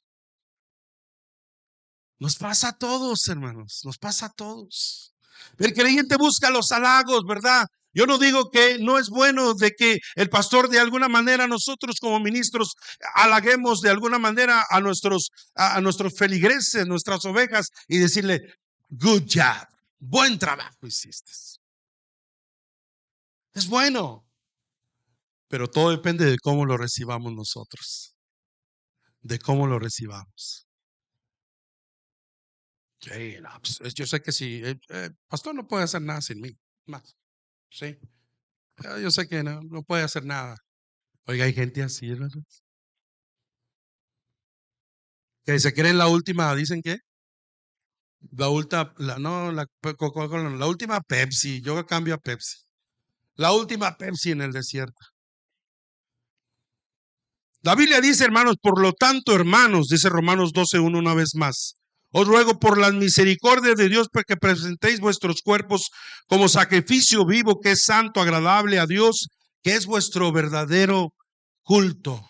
Nos pasa a todos, hermanos, nos pasa a todos. El creyente busca los halagos, ¿verdad? Yo no digo que no es bueno de que el pastor de alguna manera, nosotros como ministros halaguemos de alguna manera a nuestros feligreses, nuestras ovejas, y decirle, good job, buen trabajo hiciste. Es bueno, pero todo depende de cómo lo recibamos nosotros, de cómo lo recibamos. Sí, no, pues, yo sé que si pastor no puede hacer nada sin mí, más, sí. Yo sé que no puede hacer nada. Oiga, hay gente así, ¿verdad? Que se creen la última, ¿dicen qué? La última, no, Coca-Cola, la última Pepsi. Yo cambio a Pepsi. La última Pepsi en el desierto. La Biblia dice, hermanos, por lo tanto, hermanos, dice Romanos 12:1 una vez más. Os ruego por las misericordias de Dios para que presentéis vuestros cuerpos como sacrificio vivo, que es santo, agradable a Dios, que es vuestro verdadero culto.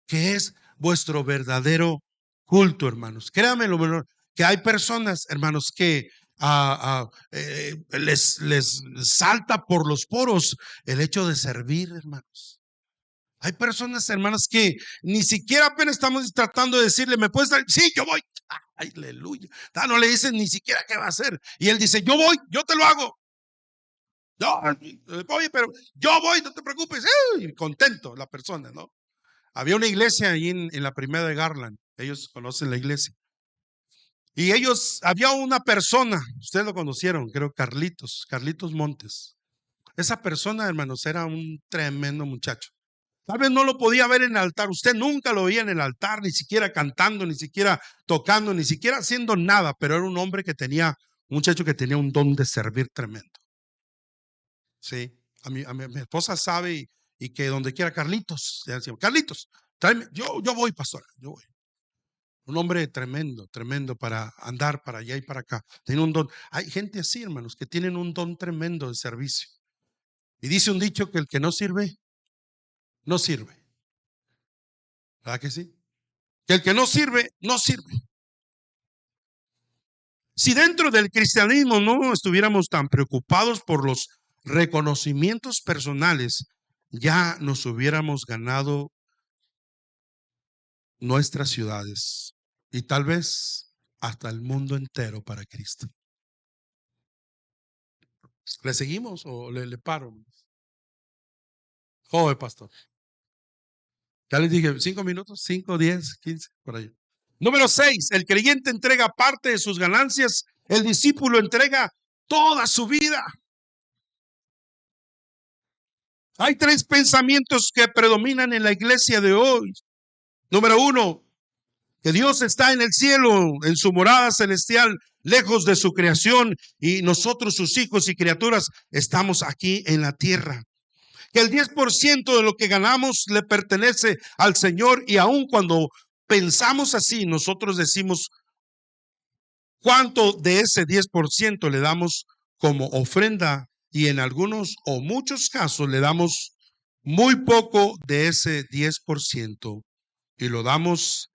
Que es vuestro verdadero culto, hermanos. Créanmelo, que hay personas, hermanos, que les salta por los poros el hecho de servir, hermanos. Hay personas, hermanas, que ni siquiera apenas estamos tratando de decirle, ¿me puedes dar? Sí, yo voy. Ay, aleluya. No le dicen ni siquiera qué va a hacer. Y él dice, yo voy, yo te lo hago. No, oye, pero yo voy, no te preocupes. Contento la persona, ¿no? Había una iglesia ahí en la primera de Garland. Ellos conocen la iglesia. Y había una persona, ustedes lo conocieron, creo, Carlitos Montes. Esa persona, hermanos, era un tremendo muchacho. Tal vez no lo podía ver en el altar. Usted nunca lo veía en el altar, ni siquiera cantando, ni siquiera tocando, ni siquiera haciendo nada. Pero era un hombre un muchacho que tenía un don de servir tremendo. Sí, mi esposa sabe y que donde quiera Carlitos, ya decimos, Carlitos, tráeme, yo voy, pastora, yo voy. Un hombre tremendo, tremendo para andar para allá y para acá. Tiene un don. Hay gente así, hermanos, que tienen un don tremendo de servicio. Y dice un dicho que el que no sirve, no sirve. ¿Verdad que sí? Que el que no sirve, no sirve. Si dentro del cristianismo no estuviéramos tan preocupados por los reconocimientos personales, ya nos hubiéramos ganado nuestras ciudades y tal vez hasta el mundo entero para Cristo. ¿Le seguimos o le paro? Joven pastor. Ya les dije 5 minutos, 5, 10, 15, por ahí. Número 6, el creyente entrega parte de sus ganancias, el discípulo entrega toda su vida. Hay 3 pensamientos que predominan en la iglesia de hoy. Número 1, que Dios está en el cielo, en su morada celestial, lejos de su creación, y nosotros, sus hijos y criaturas, estamos aquí en la tierra. Que el 10% de lo que ganamos le pertenece al Señor, y aun cuando pensamos así, nosotros decimos cuánto de ese 10% le damos como ofrenda, y en algunos o muchos casos le damos muy poco de ese 10% y lo damos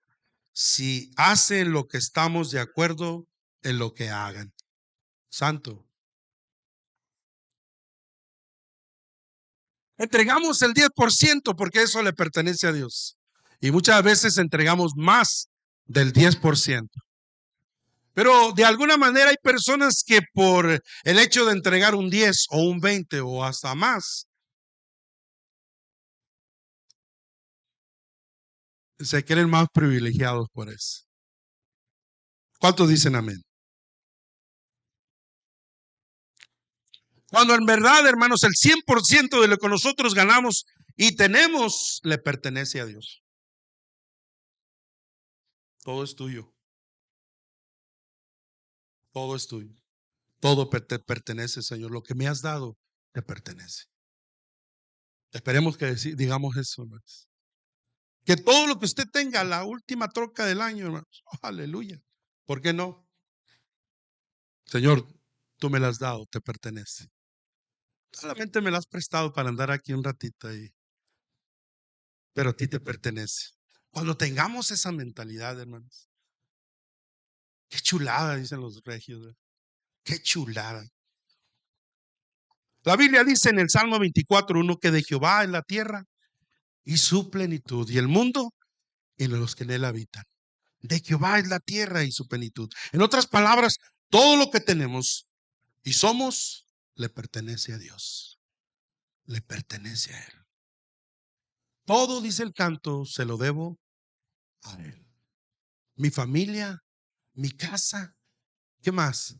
si hacen lo que estamos de acuerdo en lo que hagan. Santo. Entregamos el 10% porque eso le pertenece a Dios. Y muchas veces entregamos más del 10%. Pero de alguna manera hay personas que por el hecho de entregar un 10 o un 20 o hasta más, se creen más privilegiados por eso. ¿Cuántos dicen amén? Cuando en verdad, hermanos, el 100% de lo que nosotros ganamos y tenemos le pertenece a Dios. Todo es tuyo. Todo es tuyo. Todo te pertenece, Señor. Lo que me has dado te pertenece. Esperemos que digamos eso, hermanos. Que todo lo que usted tenga, la última troca del año, hermanos. Oh, aleluya. ¿Por qué no? Señor, tú me la has dado, te pertenece. Solamente me la has prestado para andar aquí un ratito ahí, pero a ti te pertenece. Cuando tengamos esa mentalidad, hermanos, qué chulada, dicen los regios, ¿verdad? Qué chulada. La Biblia dice en el Salmo 24:1 que de Jehová es la tierra y su plenitud, y el mundo y los que en él habitan. De Jehová es la tierra y su plenitud. En otras palabras, todo lo que tenemos y somos le pertenece a Dios. Le pertenece a Él. Todo, dice el canto, se lo debo a Él. Mi familia, mi casa, ¿qué más?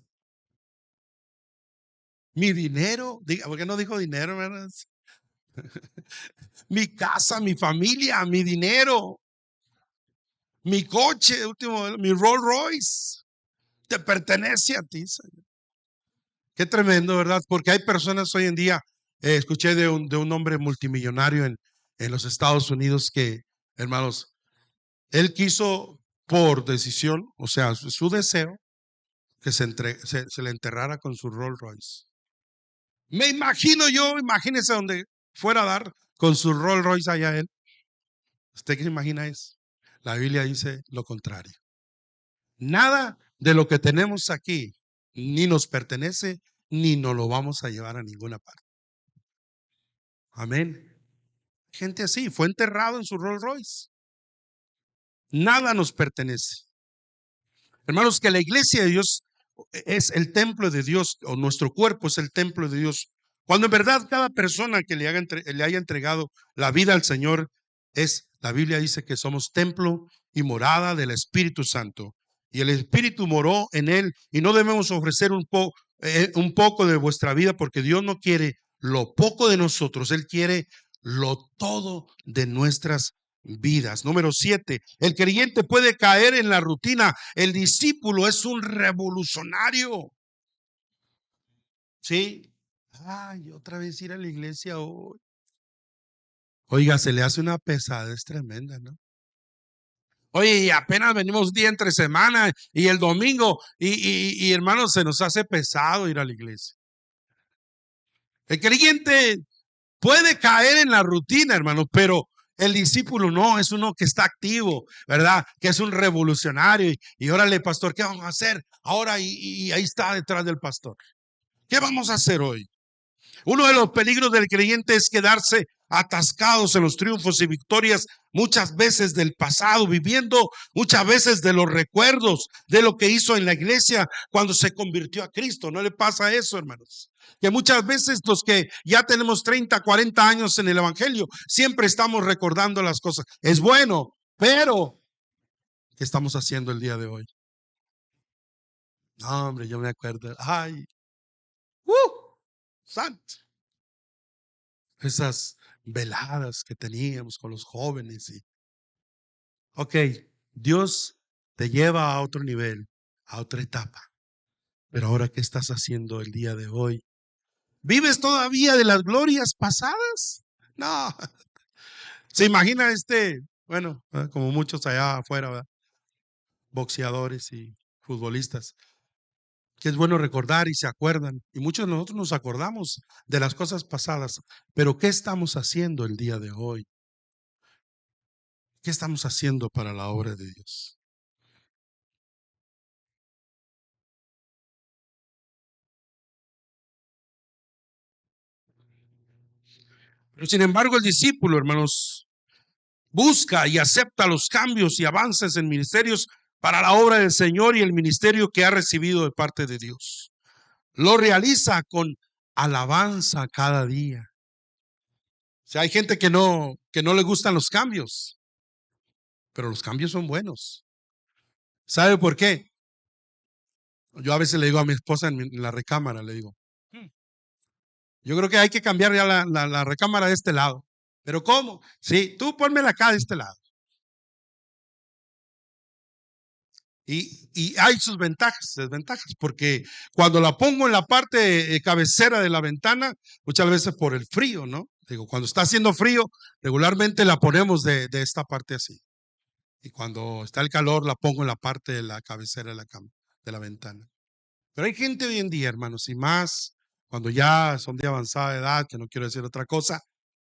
Mi dinero, ¿por qué no dijo dinero, verdad? Mi casa, mi familia, mi dinero, mi coche, último, mi Rolls Royce, te pertenece a ti, Señor. Qué tremendo, ¿verdad? Porque hay personas hoy en día, escuché de un hombre multimillonario en los Estados Unidos que, hermanos, él quiso por decisión, o sea, su deseo, que se le enterrara con su Rolls Royce. Me imagino yo, imagínese donde fuera a dar con su Rolls Royce allá él. ¿Usted qué se imagina eso? La Biblia dice lo contrario. Nada de lo que tenemos aquí ni nos pertenece, ni nos lo vamos a llevar a ninguna parte. Amén. Gente así, fue enterrado en su Rolls Royce. Nada nos pertenece. Hermanos, que la iglesia de Dios es el templo de Dios, o nuestro cuerpo es el templo de Dios. Cuando en verdad cada persona que le haya entregado la vida al Señor la Biblia dice que somos templo y morada del Espíritu Santo. Y el Espíritu moró en él y no debemos ofrecer un poco de vuestra vida porque Dios no quiere lo poco de nosotros, Él quiere lo todo de nuestras vidas. Número 7, el creyente puede caer en la rutina. El discípulo es un revolucionario. ¿Sí? Ay, otra vez ir a la iglesia hoy. Oiga, se le hace una pesadez tremenda, ¿no? Oye, y apenas venimos un día entre semana y el domingo, y hermanos, se nos hace pesado ir a la iglesia. El creyente puede caer en la rutina, hermanos, pero el discípulo no, es uno que está activo, ¿verdad? Que es un revolucionario. Y órale, pastor, ¿qué vamos a hacer ahora? Y ahí está detrás del pastor. ¿Qué vamos a hacer hoy? Uno de los peligros del creyente es quedarse atascados en los triunfos y victorias muchas veces del pasado, viviendo muchas veces de los recuerdos de lo que hizo en la iglesia cuando se convirtió a Cristo. ¿No le pasa eso, hermanos? Que muchas veces los que ya tenemos 30, 40 años en el evangelio, siempre estamos recordando las cosas. Es bueno, pero ¿qué estamos haciendo el día de hoy? No, hombre, yo me acuerdo. Ay, santo. Esas veladas que teníamos con los jóvenes. Ok, Dios te lleva a otro nivel, a otra etapa. Pero ahora, ¿qué estás haciendo el día de hoy? ¿Vives todavía de las glorias pasadas? No. ¿Se imagina bueno, como muchos allá afuera, ¿verdad? Boxeadores y futbolistas, que es bueno recordar y se acuerdan? Y muchos de nosotros nos acordamos de las cosas pasadas, pero ¿qué estamos haciendo el día de hoy? ¿Qué estamos haciendo para la obra de Dios? Pero sin embargo, el discípulo, hermanos, busca y acepta los cambios y avances en ministerios para la obra del Señor y el ministerio que ha recibido de parte de Dios. Lo realiza con alabanza cada día. O sea, hay gente que no le gustan los cambios, pero los cambios son buenos. ¿Sabe por qué? Yo a veces le digo a mi esposa en la recámara, le digo, yo creo que hay que cambiar ya la recámara de este lado. ¿Pero cómo? Sí, tú ponmela acá de este lado. Y hay sus ventajas, desventajas, porque cuando la pongo en la parte cabecera de la ventana, muchas veces por el frío, ¿no? Digo, cuando está haciendo frío, regularmente la ponemos de esta parte así. Y cuando está el calor, la pongo en la parte de la cabecera de la cama, de la ventana. Pero hay gente hoy en día, hermanos, y más cuando ya son de avanzada edad, que no quiero decir otra cosa,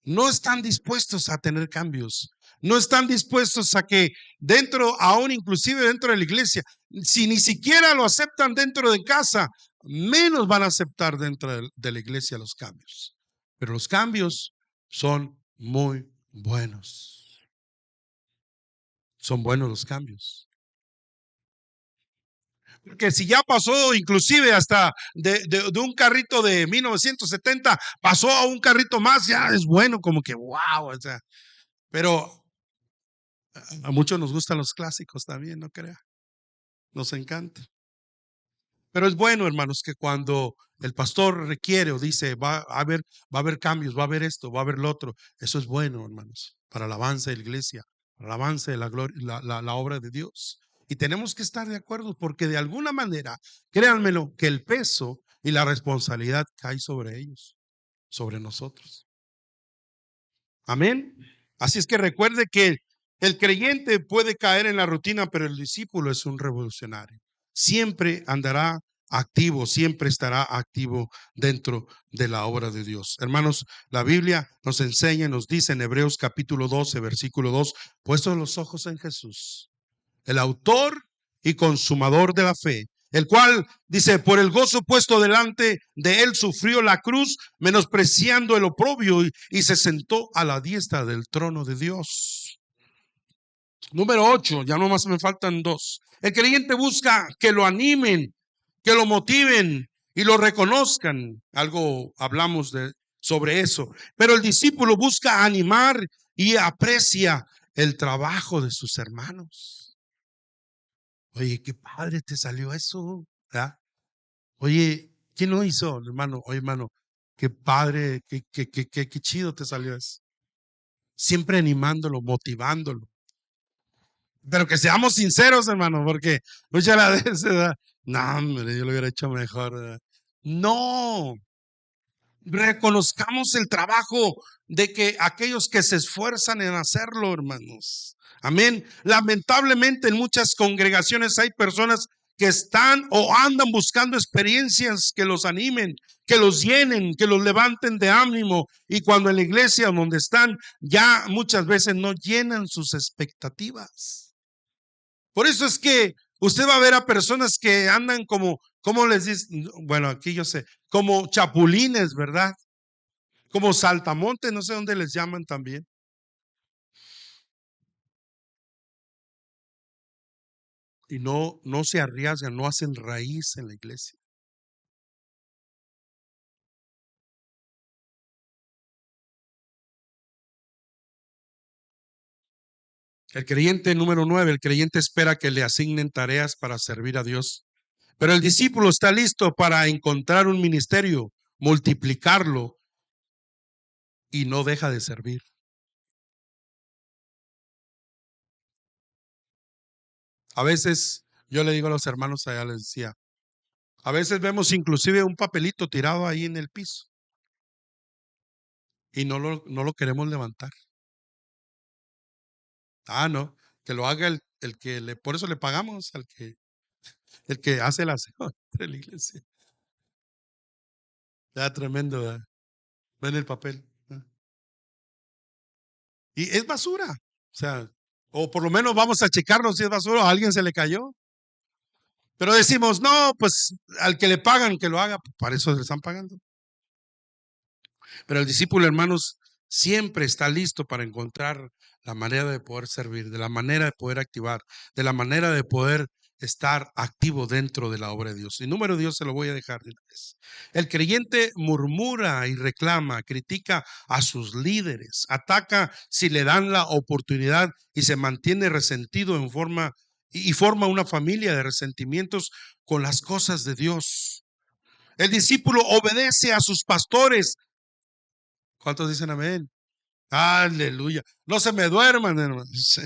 no están dispuestos a tener cambios, no están dispuestos a que dentro, aún inclusive dentro de la iglesia, si ni siquiera lo aceptan dentro de casa, menos van a aceptar dentro de la iglesia los cambios. Pero los cambios son muy buenos. Son buenos los cambios. Porque si ya pasó inclusive hasta de un carrito de 1970, pasó a un carrito más, ya es bueno, como que wow, o sea, pero a muchos nos gustan los clásicos también, no crea, nos encanta. Pero es bueno, hermanos, que cuando el pastor requiere o dice va a haber cambios, va a haber esto, va a haber lo otro, eso es bueno, hermanos, para el avance de la iglesia, para el avance de la gloria, la obra de Dios. Y tenemos que estar de acuerdo porque de alguna manera, créanmelo, que el peso y la responsabilidad cae sobre ellos, sobre nosotros. Amén. Así es que recuerde que el creyente puede caer en la rutina, pero el discípulo es un revolucionario. Siempre andará activo, siempre estará activo dentro de la obra de Dios. Hermanos, la Biblia nos enseña, nos dice en Hebreos capítulo 12, versículo 2, puestos los ojos en Jesús, el autor y consumador de la fe, el cual dice, por el gozo puesto delante de él sufrió la cruz, menospreciando el oprobio y se sentó a la diestra del trono de Dios. Número 8, ya nomás me faltan 2. El creyente busca que lo animen, que lo motiven y lo reconozcan. Algo hablamos sobre eso. Pero el discípulo busca animar y aprecia el trabajo de sus hermanos. Oye, qué padre te salió eso, ¿verdad? Oye, ¿quién lo hizo, hermano? Oye, hermano, qué padre, qué chido te salió eso. Siempre animándolo, motivándolo. Pero que seamos sinceros, hermano, porque muchas veces, no, hombre, yo lo hubiera hecho mejor. ¿Verdad? No, reconozcamos el trabajo de que aquellos que se esfuerzan en hacerlo, hermanos. Amén. Lamentablemente en muchas congregaciones hay personas que están o andan buscando experiencias que los animen, que los llenen, que los levanten de ánimo. Y cuando en la iglesia donde están, ya muchas veces no llenan sus expectativas. Por eso es que usted va a ver a personas que andan como, ¿cómo les dice? Bueno, aquí yo sé, como chapulines, ¿verdad? Como saltamontes, no sé dónde les llaman también. Y no se arriesgan, no hacen raíz en la iglesia. El creyente número 9, el creyente espera que le asignen tareas para servir a Dios. Pero el discípulo está listo para encontrar un ministerio, multiplicarlo y no deja de servir. A veces yo le digo a los hermanos allá, les decía, a veces vemos inclusive un papelito tirado ahí en el piso y no lo queremos levantar. Ah, no, que lo haga el que por eso le pagamos al el que hace el aseo de la iglesia. Ya tremendo, ¿verdad? Ven el papel. Y es basura. O sea, o por lo menos vamos a checarlo si es basura o a alguien se le cayó. Pero decimos, no, pues al que le pagan que lo haga, pues, para eso le están pagando. Pero el discípulo, hermanos, siempre está listo para encontrar la manera de poder servir, de la manera de poder activar, de la manera de poder estar activo dentro de la obra de Dios. Y número Dios se lo voy a dejar de una vez. El creyente murmura y reclama, critica a sus líderes, ataca si le dan la oportunidad y se mantiene resentido en forma y forma una familia de resentimientos con las cosas de Dios. El discípulo obedece a sus pastores. ¿Cuántos dicen amén? Aleluya. No se me duerman, hermanos.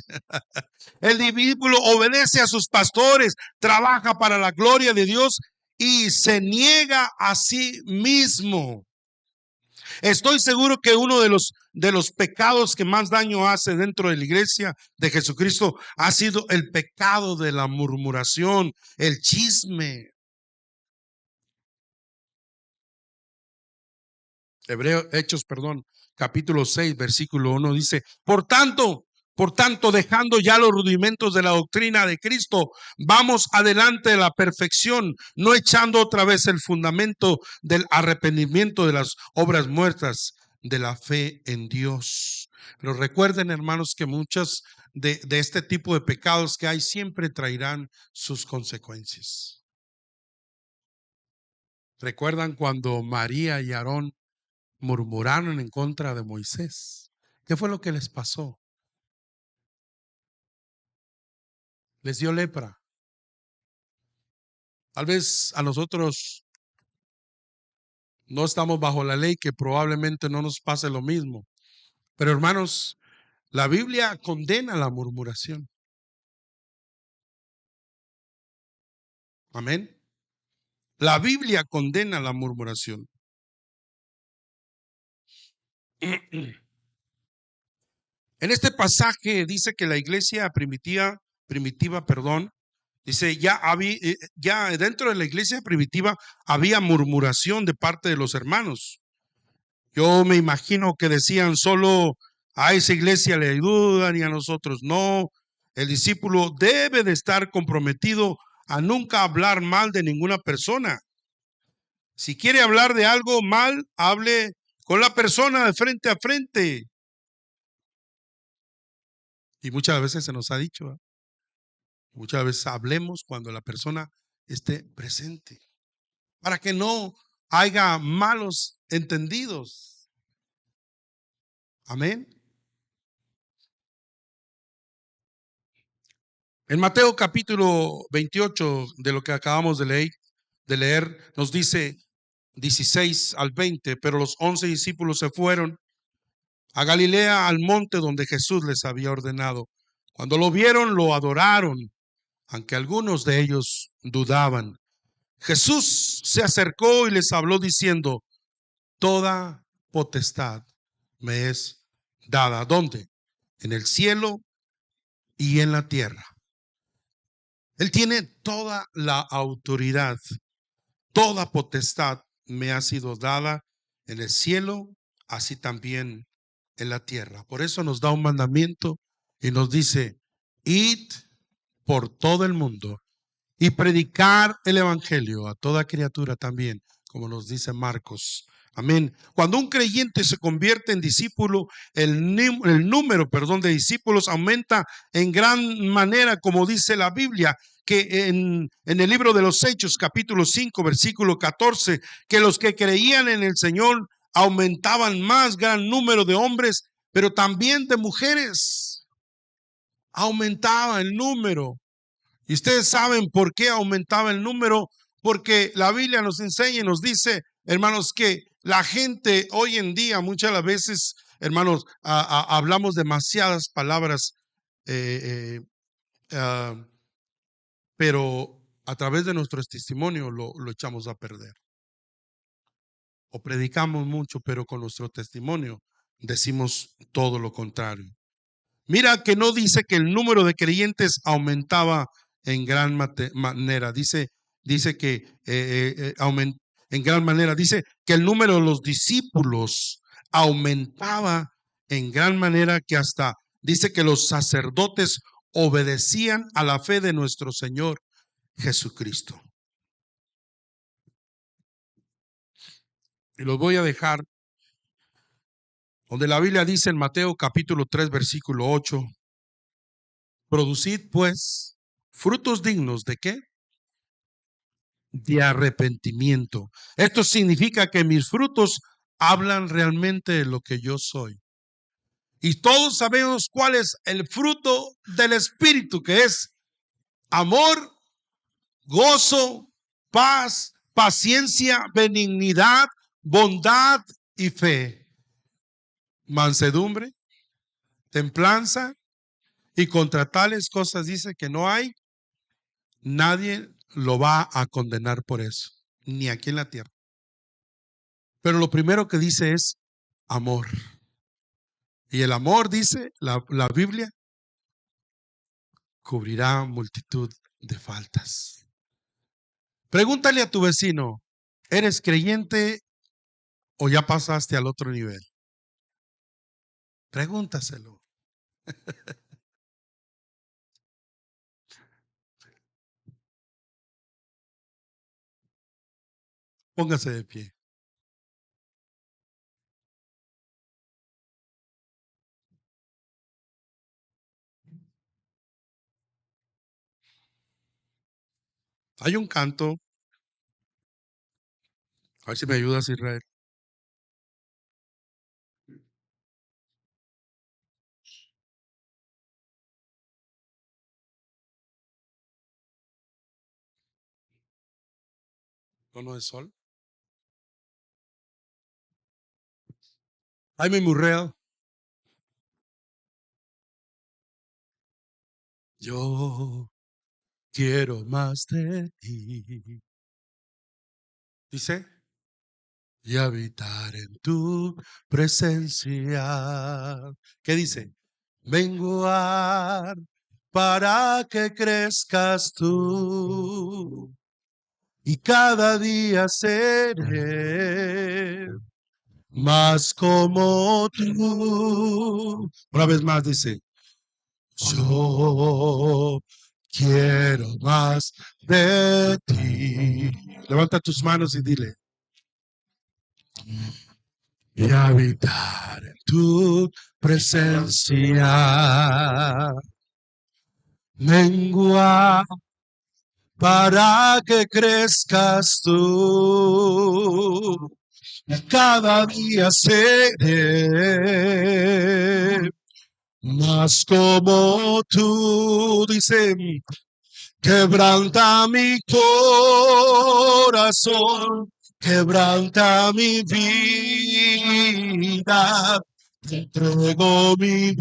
El discípulo obedece a sus pastores, trabaja para la gloria de Dios y se niega a sí mismo. Estoy seguro que uno de los pecados que más daño hace dentro de la iglesia de Jesucristo ha sido el pecado de la murmuración, el chisme. Hechos, capítulo 6, versículo 1 dice, por tanto, dejando ya los rudimentos de la doctrina de Cristo, vamos adelante de la perfección, no echando otra vez el fundamento del arrepentimiento de las obras muertas, de la fe en Dios. Pero recuerden, hermanos, que muchas de este tipo de pecados que hay siempre traerán sus consecuencias. ¿Recuerdan cuando María y Aarón murmuraron en contra de Moisés? ¿Qué fue lo que les pasó? Les dio lepra. Tal vez a nosotros no estamos bajo la ley, que probablemente no nos pase lo mismo. Pero hermanos, la Biblia condena la murmuración. Amén. La Biblia condena la murmuración. En este pasaje dice que la iglesia primitiva, dice, ya dentro de la iglesia primitiva había murmuración de parte de los hermanos. Yo me imagino que decían solo a esa iglesia le ayudan y a nosotros no. El discípulo debe de estar comprometido a nunca hablar mal de ninguna persona. Si quiere hablar de algo mal, hable con la persona de frente a frente. Y muchas veces se nos ha dicho, ¿eh? Muchas veces hablemos cuando la persona esté presente, para que no haya malos entendidos. Amén. En Mateo capítulo 28, de lo que acabamos de leer, nos dice 16 al 20, pero los 11 discípulos se fueron a Galilea, al monte donde Jesús les había ordenado. Cuando lo vieron, lo adoraron, aunque algunos de ellos dudaban. Jesús se acercó y les habló diciendo, toda potestad me es dada. ¿Dónde? En el cielo y en la tierra. Él tiene toda la autoridad, toda potestad me ha sido dada en el cielo, así también en la tierra. Por eso nos da un mandamiento y nos dice, id por todo el mundo y predicar el evangelio a toda criatura también, como nos dice Marcos. Amén. Cuando un creyente se convierte en discípulo, el número de discípulos aumenta en gran manera, como dice la Biblia, que en el libro de los Hechos, capítulo 5, versículo 14, que los que creían en el Señor aumentaban más, gran número de hombres, pero también de mujeres. Aumentaba el número. Y ustedes saben por qué aumentaba el número, porque la Biblia nos enseña y nos dice, hermanos, que la gente hoy en día, muchas de las veces, hermanos, hablamos demasiadas palabras, eh, pero a través de nuestro testimonio lo echamos a perder. O predicamos mucho, pero con nuestro testimonio decimos todo lo contrario. Mira que no dice que el número de creyentes aumentaba en gran manera. Dice que en gran manera. Dice que el número de los discípulos aumentaba en gran manera, que hasta dice que los sacerdotes obedecían a la fe de nuestro Señor Jesucristo. Y los voy a dejar donde la Biblia dice en Mateo capítulo 3, versículo 8, producid pues frutos dignos ¿de qué? De arrepentimiento. Esto significa que mis frutos hablan realmente de lo que yo soy. Y todos sabemos cuál es el fruto del Espíritu, que es amor, gozo, paz, paciencia, benignidad, bondad y fe. Mansedumbre, templanza, y contra tales cosas dice que no hay, nadie lo va a condenar por eso, ni aquí en la tierra. Pero lo primero que dice es amor. Y el amor, dice la Biblia, cubrirá multitud de faltas. Pregúntale a tu vecino, ¿eres creyente o ya pasaste al otro nivel? Pregúntaselo. Póngase de pie. Hay un canto, a ver si me ayudas, Israel. Tono de sol. Jaime Murrell. Yo quiero más de ti. Dice, y habitar en tu presencia. ¿Qué dice? Menguar para que crezcas tú y cada día seré más como tú. Una vez más dice, yo quiero más de ti. Levanta tus manos y dile, y habitar en tu presencia. Mengua para que crezcas tú. Cada día seré más como tú. Dice, quebranta mi corazón, quebranta mi vida, te entrego mi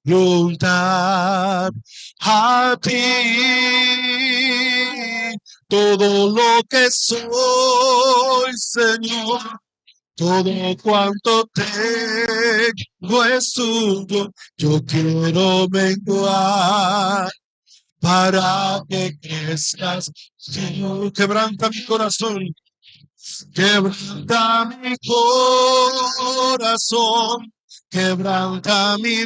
voluntad a ti. Todo lo que soy, Señor, todo cuanto tengo es tuyo. Yo quiero menguar para que crezcas. Señor, quebranta mi corazón, quebranta mi corazón, quebranta mi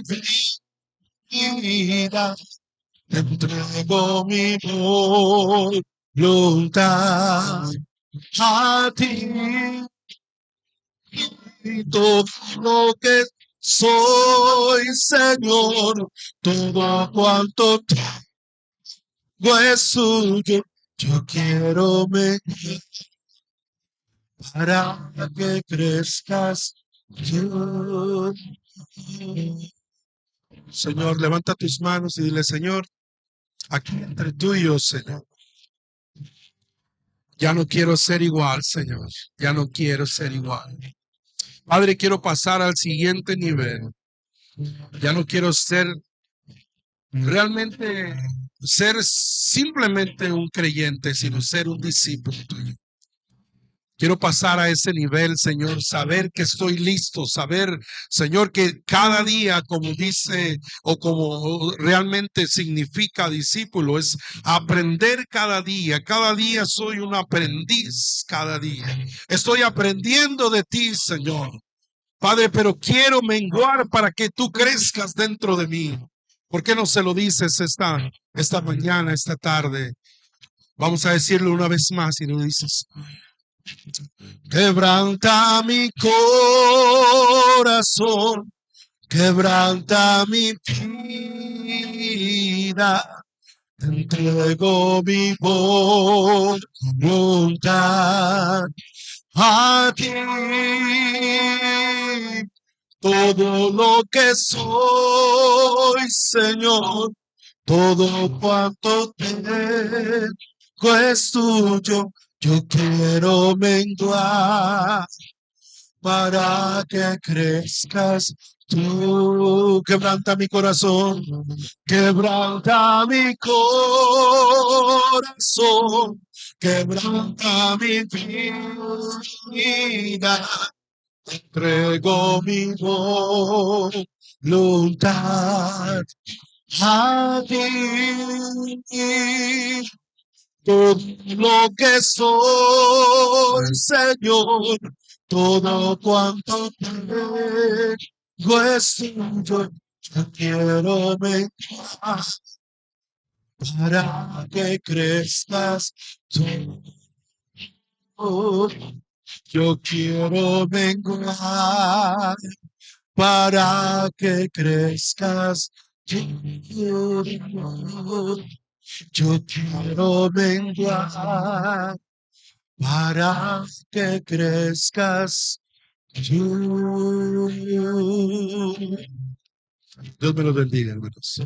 vida, te entrego mi voluntad a ti. Y todo lo que soy, Señor, todo cuanto tengo es suyo. Yo quiero para que crezcas. Yo. Señor, levanta tus manos y dile, Señor, aquí entre tú y yo, Señor, ya no quiero ser igual, Señor, ya no quiero ser igual. Padre, quiero pasar al siguiente nivel. Ya no quiero realmente ser simplemente un creyente, sino ser un discípulo tuyo. Quiero pasar a ese nivel, Señor, saber que estoy listo, saber, Señor, que cada día, como dice o como realmente significa discípulo, es aprender cada día soy un aprendiz cada día. Estoy aprendiendo de ti, Señor. Padre, pero quiero menguar para que tú crezcas dentro de mí. ¿Por qué no se lo dices esta mañana, esta tarde? Vamos a decirlo una vez más y lo dices. Quebranta mi corazón, quebranta mi vida. Te entrego mi voluntad a ti. Todo lo que soy, Señor, todo cuanto tengo es tuyo. Yo quiero menguar para que crezcas tú. Quebranta mi corazón, quebranta mi corazón, quebranta mi vida. Entrego mi voluntad a ti. Todo lo que soy, Señor, todo cuanto tengo es tuyo. Yo quiero menguar para que crezcas tú. Yo quiero menguar para que crezcas tú. Yo quiero menguar para que crezcas tú. Dios me lo bendiga, hermanos.